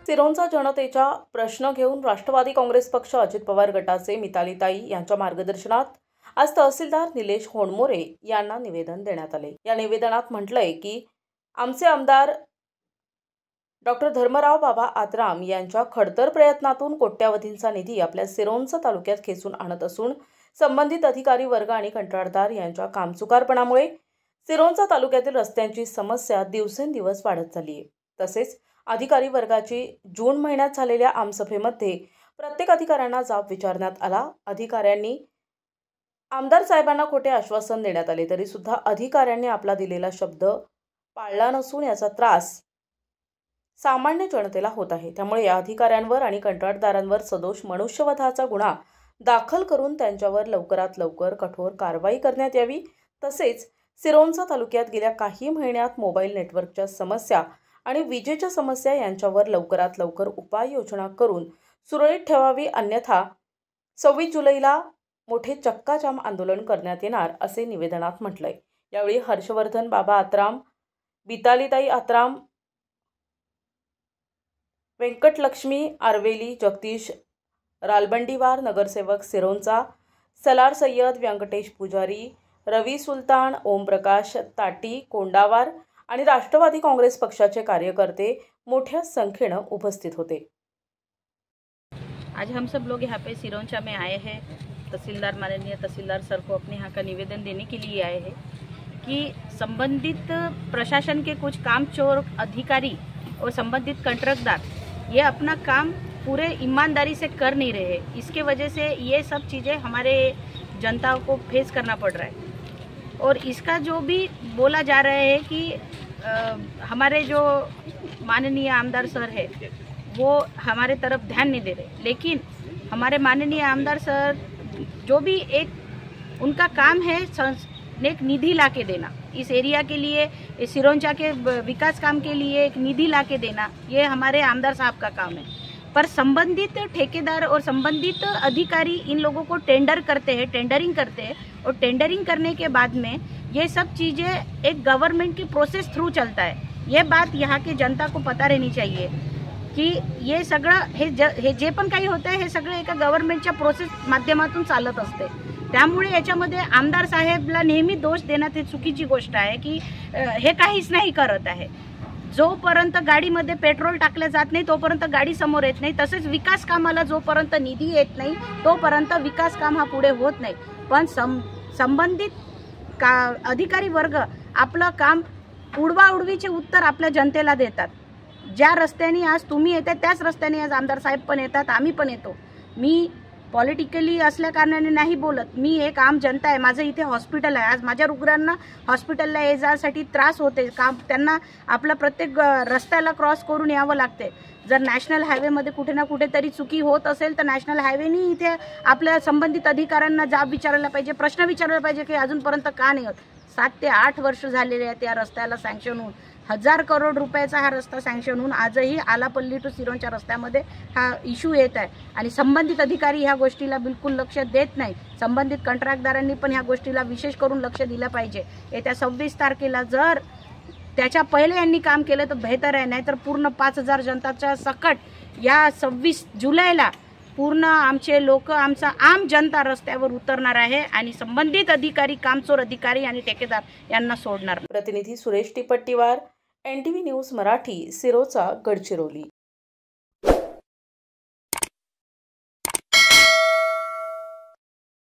सिरोंचा जनतेचा प्रश्न घेऊन राष्ट्रवादी काँग्रेस पक्ष अजित पवार गटाचे मितालीताई यांच्या मार्गदर्शनात आज तहसीलदार निलेश होणमोरे यांना निवेदन देण्यात आले। या निवेदनात म्हटलंय की आमचे आमदार डॉक्टर धर्मराव बाबा आत्राम यांच्या खडतर प्रयत्नातून कोट्यावधींचा निधी आपल्या सिरोंचा तालुक्यात खेचून आणत असून संबंधित अधिकारी वर्ग आणि कंत्राटदार यांच्या कामचुकारपणामुळे सिरोंचा तालुक्यातील रस्त्यांची समस्या दिवसेंदिवस वाढत चालली आहे। तसेच अधिकारी वर्गाची जून महिन्यात झालेल्या आमसभेमध्ये प्रत्येक अधिकाऱ्यांना जाब विचारण्यात आला। अधिकाऱ्यांनी आमदार साहेबांना खोटे आश्वासन देण्यात आले तरी सुद्धा अधिकाऱ्यांनी आपला दिलेला शब्द पाळला नसून याचा त्रास सामान्य जनतेला होत आहे। त्यामुळे या अधिकाऱ्यांवर आणि कंत्राटदारांवर सदोष मनुष्यवधाचा गुन्हा दाखल करून त्यांच्यावर लवकरात लवकर कठोर कारवाई करण्यात यावी। तसेच सिरोंचा तालुक्यात गेल्या काही महिन्यात मोबाईल नेटवर्कच्या समस्या आणि विजेच्या समस्या यांच्यावर लवकरात लवकर उपाययोजना करून सुरळीत ठेवावी, अन्यथा 26 जुलैला मोठे चक्काजाम आंदोलन करण्यात येणार असे निवेदनात म्हटलंय। यावेळी हर्षवर्धन बाबा आत्राम, मितालीताई आत्राम, वेंकटलक्ष्मी आर्वेली, जगदीश रालबंडीवार, नगरसेवक सिरोंचा, सलार सय्यद, व्यंकटेश पुजारी, रवी सुलतान, ओमप्रकाश ताटी, कोंडावार आणि राष्ट्रवादी काँग्रेस पक्षाचे कार्यकर्ते मोठ्या संख्येने उपस्थित होते। आज हम सब लोग यहाँ पे सिरोंचा में आए हैं। तहसीलदार, माननीय तहसीलदार सर को अपने यहाँ का निवेदन देने के लिए आए हैं कि संबंधित प्रशासन के कुछ कामचोर अधिकारी और संबंधित कंट्रैक्टदार ये अपना काम पूरे ईमानदारी से कर नहीं रहे। इसके वजह से ये सब चीज़ें हमारे जनता को फेस करना पड़ रहा है। और इसका जो भी बोला जा रहा है कि हमारे जो माननीय आमदार सर है वो हमारे तरफ ध्यान नहीं दे रहे, लेकिन हमारे माननीय आमदार सर जो भी एक उनका काम है एक निधि ला के देना, इस एरिया के लिए, इस सिरोंचा के विकास काम के लिए एक निधि ला के देना, ये हमारे आमदार साहब का काम है। पर संबंधित ठेकेदार और संबंधित अधिकारी इन लोगों को टेंडर करते हैं, टेंडरिंग करते हैं, और टेंडरिंग करने के बाद में ये सब चीज़ें एक गवर्नमेंट की प्रोसेस थ्रू चलता है। ये बात यहाँ के जनता को पता रहनी चाहिए की ये सगळं हे जे पण काही होतं आहे हे सगळं एका गव्हर्नमेंटच्या प्रोसेस माध्यमातून चालत असते। त्यामुळे याच्यामध्ये आमदार साहेबला नेहमी दोष देण्यात हे चुकीची गोष्ट आहे की हे काहीच नाही करत आहे। जोपर्यंत गाडीमध्ये पेट्रोल टाकले जात नाही तोपर्यंत गाडी समोर येत नाही, तसेच विकास कामाला जोपर्यंत निधी येत नाही तोपर्यंत विकास काम हा पुढे होत नाही। पण संबंधित अधिकारी वर्ग आपलं काम उडवाउडवीचे उत्तर आपल्या जनतेला देतात। ज्या रस्त्याने आज तुम्ही येता त्याच रस्त्याने आज आमदार साहेब पण येतात, आम्ही पण येतो। मी पॉलिटिकली असल्या कारणाने नाही बोलत, मी एक आम जनता आहे। माझं इथे हॉस्पिटल आहे, आज माझ्या रुग्णांना हॉस्पिटलला ये जासाठी त्रास होते, काम त्यांना आपला प्रत्येक रस्त्याला क्रॉस करून यावं लागते। जर नॅशनल हायवेमध्ये कुठे ना कुठेतरी चुकी होत असेल तर नॅशनल हायवेनी इथे आपल्या संबंधित अधिकाऱ्यांना जाब विचारायला पाहिजे, प्रश्न विचारायला पाहिजे की अजूनपर्यंत का नाही होत। 7 ते 8 वर्ष झालेले आहेत या रस्त्याला सँक्शन होऊन, 1000 करोड रुपयाचा हा रस्ता सँक्शन होऊन आजही आलापल्ली टू सिरोंचा रस्त्यामध्ये हा इश्यू येत आहे आणि संबंधित अधिकारी ह्या गोष्टीला बिलकुल लक्ष देत नाही। संबंधित कंत्राटदारांनी पण ह्या गोष्टीला विशेष करून लक्ष दिलं पाहिजे। येत्या 26 तारखेला जर त्याच्या पहिले यांनी काम केलं तर बेहतर आहे, नाहीतर पूर्ण 5000 जनताच्या सकट या 26 जुलैला पूर्ण आमचे लोक, आमचा आम जनता रस्त्यावर उतरणार आहे आणि संबंधित अधिकारी, कामचोर अधिकारी आणि ठेकेदार यांना सोडणार। प्रतिनिधी सुरेश टिपट्टीवार, NTV न्यूज मराठी, सिरोंचा, गडचिरोली।